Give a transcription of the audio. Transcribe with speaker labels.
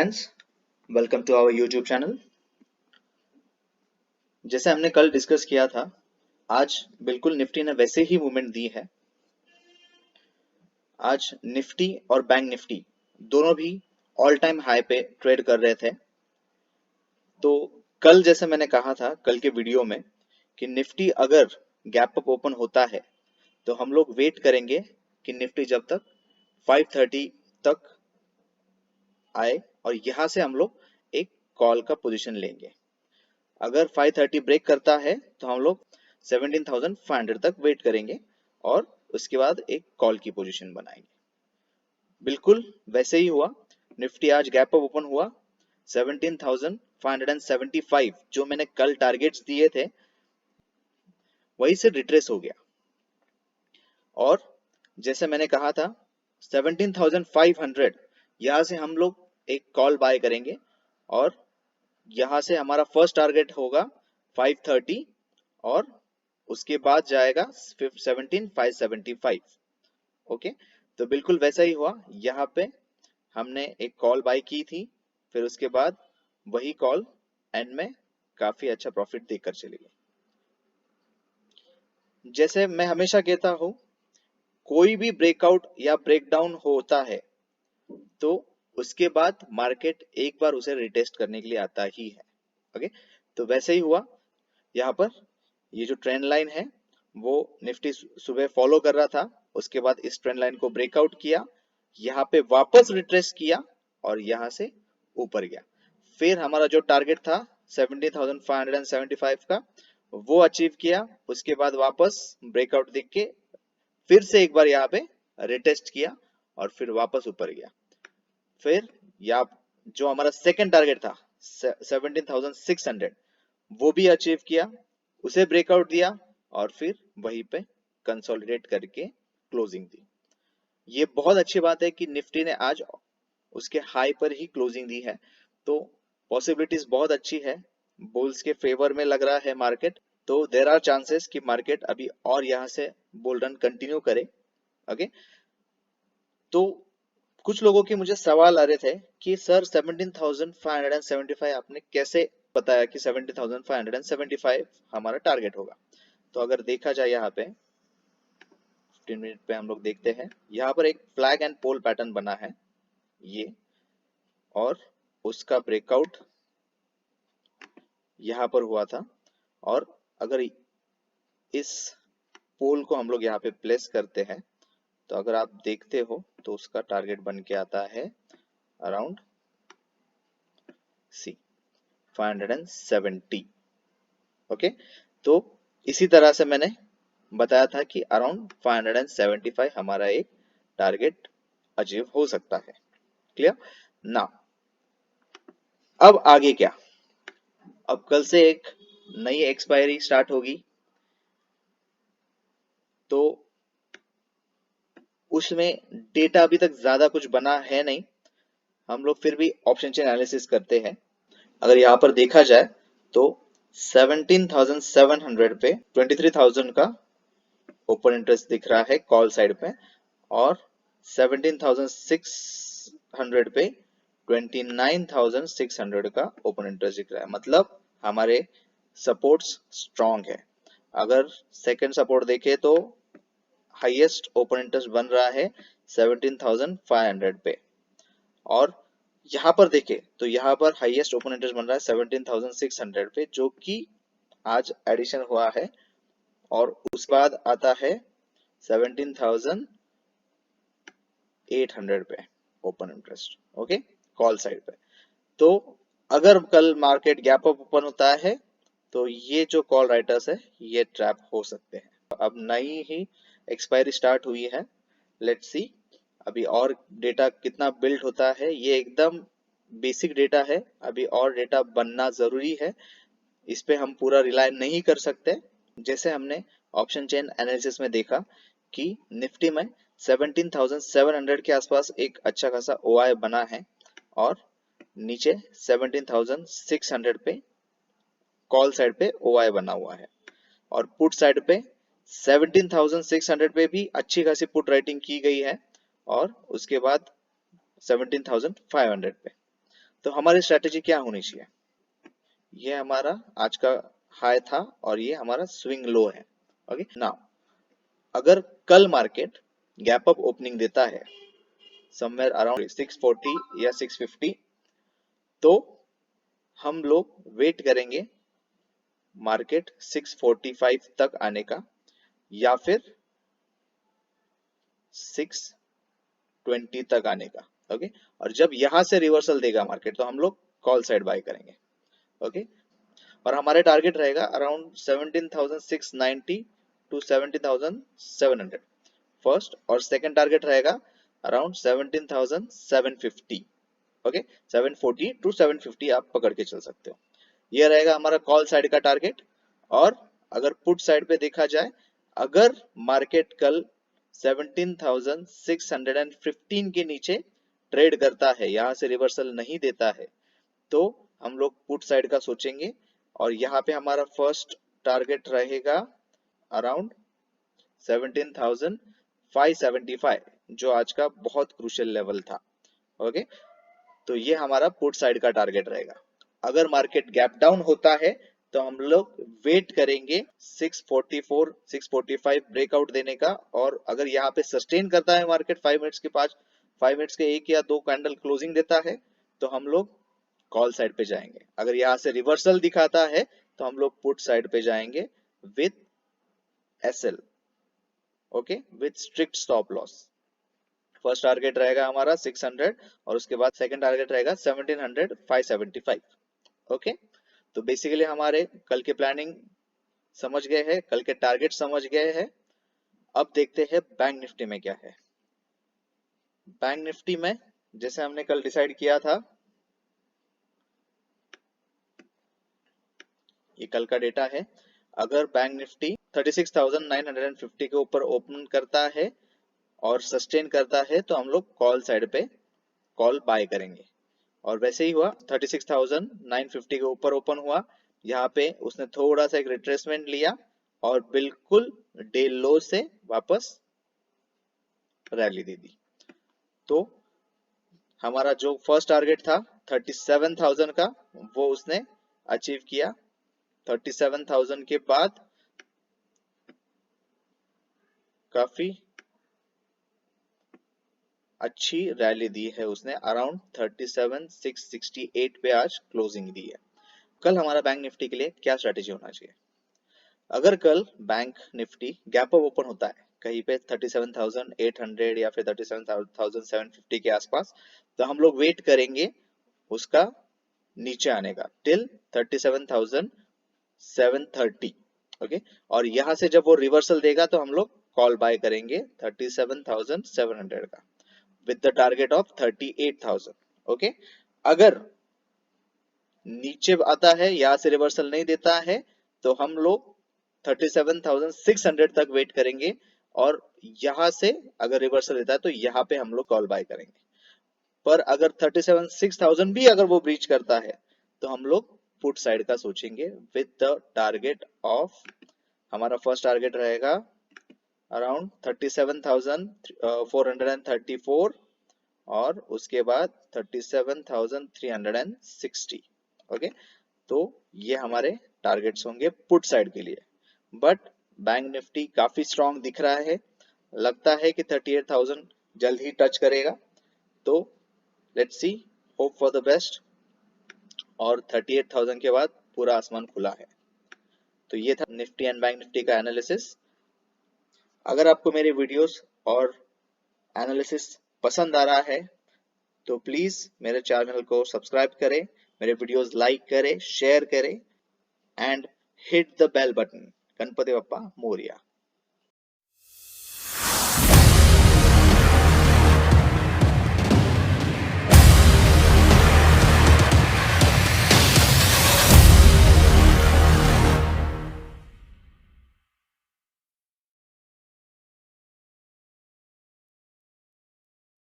Speaker 1: Friends, welcome to our YouTube channel. जैसे हमने कल डिस्कस किया था, आज बिल्कुल निफ्टी ने वैसे ही मूवमेंट दी है। आज निफ्टी और बैंक निफ्टी दोनों भी ऑल टाइम हाई पे ट्रेड कर रहे थे। तो कल जैसे मैंने कहा था कल के वीडियो में कि निफ्टी अगर गैप अप ओपन होता है तो हम लोग वेट करेंगे कि निफ्टी जब तक 530 तक आए और यहाँ से हम लोग एक कॉल का पोजीशन लेंगे। अगर 530 ब्रेक करता है तो हम लोग 17,500 तक वेट करेंगे और उसके बाद एक कॉल की पोजीशन बनाएंगे। बिल्कुल वैसे ही हुआ। निफ्टी आज गैप अप ओपन हुआ। 17,575 जो मैंने कल टारगेट्स दिए थे वही से रिट्रेस हो गया और जैसे मैंने कहा था 17,500 यहां से हम लोग एक कॉल बाय करेंगे और यहां से हमारा फर्स्ट टारगेट होगा 530 और उसके बाद जाएगा 17,575। ओके, तो बिल्कुल वैसा ही हुआ। यहाँ पे हमने एक कॉल बाय की थी, फिर उसके बाद वही कॉल एंड में काफी अच्छा प्रॉफिट देकर चली गई। जैसे मैं हमेशा कहता हूँ, कोई भी ब्रेकआउट या ब्रेकडाउन होता है तो उसके बाद मार्केट एक बार उसे रिटेस्ट करने के लिए आता ही है। ओके, तो वैसे ही हुआ। यहाँ पर ये जो ट्रेंड लाइन है वो निफ्टी सुबह फॉलो कर रहा था, उसके बाद इस ट्रेंड लाइन को ब्रेकआउट किया, यहाँ पे वापस रिट्रेस किया और यहाँ से ऊपर गया। फिर हमारा जो टारगेट था 17,575 का वो अचीव किया, उसके बाद वापस ब्रेकआउट देख के फिर से एक बार यहाँ पे रिटेस्ट किया और फिर वापस ऊपर गया। फिर यहाँ जो हमारा सेकंड टारगेट था 17,600 वो भी अचीव किया, उसे ब्रेकआउट दिया और फिर वहीं पे कंसोलिडेट करके क्लोजिंग दी। ये बहुत अच्छी बात है कि निफ्टी ने आज उसके हाई पर ही क्लोजिंग दी है, तो पॉसिबिलिटीज बहुत अच्छी है। बुल्स के फेवर में लग रहा है मार्केट, तो देयर आर चांसेस कि मार्केट अभी और यहाँ से बुल रन कंटिन्यू करे। ओके, तो कुछ लोगों के मुझे सवाल आ रहे थे कि सर 17,575 आपने कैसे बताया कि 17,575 हमारा टारगेट होगा। तो अगर देखा जाए यहाँ पे 15 मिनट पे हम लोग देखते हैं, यहाँ पर एक फ्लैग एंड पोल पैटर्न बना है ये, और उसका ब्रेकआउट यहाँ पर हुआ था। और अगर इस पोल को हम लोग यहाँ पे प्लेस करते हैं तो अगर आप देखते हो तो उसका टारगेट बन के आता है अराउंड 570। ओके, तो इसी तरह से मैंने बताया था कि अराउंड 575 हमारा एक टारगेट अचीव हो सकता है। क्लियर ना? अब आगे क्या? अब कल से एक नई एक्सपायरी स्टार्ट होगी, तो उसमें डेटा अभी तक ज्यादा कुछ बना है नहीं। हम लोग फिर भी ऑप्शन चेन एनालिसिस करते हैं। अगर यहाँ पर देखा जाए तो 17,700 पे 23,000 का ओपन इंटरेस्ट दिख रहा है कॉल साइड पे और 17,600 पे 29,600 का ओपन इंटरेस्ट दिख रहा है। मतलब हमारे सपोर्ट्स स्ट्रॉन्ग है। अगर सेकंड सपोर्ट देखे तो हाईएस्ट ओपन इंटरेस्ट बन रहा है 17,500 पे, और यहाँ पर देखे तो यहाँ पर हाईएस्ट ओपन इंटरेस्ट बन रहा है 17,600 पे, जो कि आज एडिशन हुआ है, और उसके बाद आता है 17,800 पे open interest. Okay, call side पे। तो अगर कल मार्केट गैप अप ओपन होता है तो ये जो कॉल राइटर्स है ये ट्रैप हो सकते हैं। अब नई ही एक्सपायरी स्टार्ट हुई है, लेट्स सी अभी और डेटा कितना बिल्ड होता है। ये एकदम बेसिक डेटा है, अभी और डेटा बनना जरूरी है, इस पे हम पूरा रिलाय नहीं कर सकते। जैसे हमने ऑप्शन चेन एनालिसिस में देखा कि निफ्टी में 17,700 के आसपास एक अच्छा खासा ओआई बना है और नीचे 17,600 पे कॉल साइड पे ओआई बना हुआ है, और पुट साइड पे 17,600 पे भी अच्छी खासी पुट राइटिंग की गई है और उसके बाद 17,500 पे। तो हमारी स्ट्रेटेजी क्या होनी चाहिए? ये हमारा आज का हाई था और ये हमारा स्विंग लो है। ओके नाउ, अगर कल मार्केट गैप अप ओपनिंग देता है समवेयर अराउंड 640 या 650, तो हम लोग वेट करेंगे मार्केट 645 तक आने का या फिर 620 तक आने का। ओके, और जब यहां से रिवर्सल देगा मार्केट तो हम लोग कॉल साइड बाय करेंगे। ओके, और हमारे टारगेट रहेगा अराउंड 17,690 टू 17,700 फर्स्ट, और सेकंड टारगेट रहेगा अराउंड 17,750। ओके, 740 टू 750 आप पकड़ के चल सकते हो। ये रहेगा हमारा कॉल साइड का टारगेट। और अगर पुट साइड पे देखा जाए, अगर मार्केट कल 17,615 के नीचे ट्रेड करता है, यहां से रिवर्सल नहीं देता है, तो हम लोग पुट साइड का सोचेंगे। और यहाँ पे हमारा फर्स्ट टारगेट रहेगा अराउंड 17,575, जो आज का बहुत क्रूशियल लेवल था। ओके, तो ये हमारा पुट साइड का टारगेट रहेगा। अगर मार्केट गैप डाउन होता है तो हम लोग वेट करेंगे 644 645 ब्रेकआउट देने का, और अगर यहाँ पे सस्टेन करता है मार्केट 5 मिनट्स के पास, 5 मिनट्स के एक या दो कैंडल क्लोजिंग देता है, तो हम लोग कॉल साइड पे जाएंगे। अगर यहाँ से रिवर्सल दिखाता है तो हम लोग पुट साइड पे जाएंगे with SL. Okay, with strict stop loss. First target रहेगा हमारा 600 और उसके बाद सेकंड टारगेट रहेगा 1700 575। ओके, तो बेसिकली हमारे कल के प्लानिंग समझ गए हैं, कल के टारगेट समझ गए हैं। अब देखते हैं बैंक निफ्टी में क्या है। बैंक निफ्टी में जैसे हमने कल डिसाइड किया था, ये कल का डेटा है। अगर बैंक निफ्टी 36,950 के ऊपर ओपन करता है और सस्टेन करता है तो हम लोग कॉल साइड पे कॉल बाय करेंगे। और वैसे ही हुआ, 36,950 के ऊपर ओपन हुआ, यहाँ पे उसने थोड़ा सा एक रिट्रेसमेंट लिया और बिल्कुल डे लो से वापस रैली दे दी। तो हमारा जो फर्स्ट टारगेट था 37,000 का, वो उसने अचीव किया। 37,000 के बाद काफी अच्छी रैली दी है उसने, अराउंड 37,668 पे आज क्लोजिंग दी है। कल हमारा बैंक निफ्टी के लिए क्या स्ट्रेटेजी होना चाहिए? अगर कल bank Nifty gap up open होता है कहीं पे 37,800 या फिर 37,750 के आसपास, तो हम लोग वेट करेंगे उसका नीचे आने का टिल 37,730। ओके, और यहां से जब वो रिवर्सल देगा तो हम लोग कॉल बाय करेंगे 37,700 का with the target of 38,000। Okay, अगर नीचे आता है, यहां से रिवर्सल नहीं देता है, तो हम लोग 37,600 तक वेट करेंगे, और यहां से अगर रिवर्सल देता है तो यहाँ पे हम लोग कॉल बाय करेंगे। पर अगर 37,600 भी अगर वो ब्रीच करता है तो हम लोग पुट साइड का सोचेंगे विद द टारगेट ऑफ, हमारा फर्स्ट टारगेट रहेगा अराउंड 37,434 और उसके बाद 37,360। ओके, तो ये हमारे टारगेट्स होंगे पुट साइड के लिए। बट बैंक निफ्टी काफी स्ट्रांग दिख रहा है, लगता है कि 38,000 जल्द ही टच करेगा। तो let's see, hope for the best. और 38,000 के बाद पूरा आसमान खुला है। तो ये था निफ्टी एंड बैंक निफ्टी का एनालिसिस। अगर आपको मेरे वीडियोस और एनालिसिस पसंद आ रहा है तो प्लीज मेरे चैनल को सब्सक्राइब करें, मेरे वीडियोस लाइक करें, शेयर करें and hit the bell button. Ganpati Bappa Moriya.